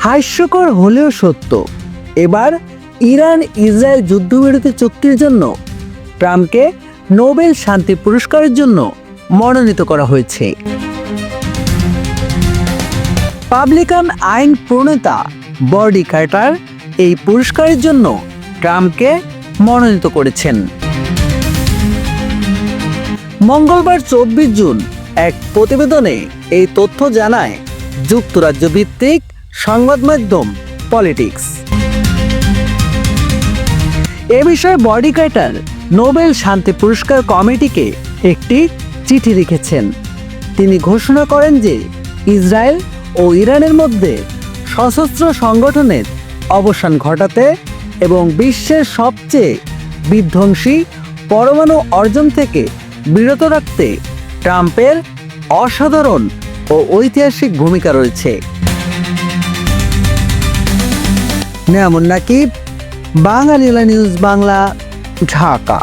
হাস্যকর হলেও সত্য, এবার ইরান ইসরায়েল যুদ্ধবিরতি চুক্তির জন্য ট্রাম্পকে নোবেল শান্তি পুরস্কারের জন্য মনোনীত করা হয়েছে। রিপাবলিকান আইন প্রণেতা বডি কার্টার এই পুরস্কারের জন্য ট্রাম্পকে মনোনীত করেছেন। মঙ্গলবার 24 জুন এক প্রতিবেদনে এই তথ্য জানায় যুক্তরাজ্য ভিত্তিক সংবাদ মাধ্যম পলিটিক্স। এ বিষয়ে বডি কার্টার নোবেল শান্তি পুরস্কার কমিটিকে একটি চিঠি লিখেছেন। তিনি ঘোষণা করেন যে ইসরায়েল ও ইরানের মধ্যে সশস্ত্র সংগঠনের অবসান ঘটাতে এবং বিশ্বের সবচেয়ে বিধ্বংসী পরমাণু অর্জন থেকে বিরত রাখতে ট্রাম্পের অসাধারণ ও ঐতিহাসিক ভূমিকা রয়েছে। নেয়ামুন নাকিব, বাংলা নিউজ বাংলা, ঢাকা।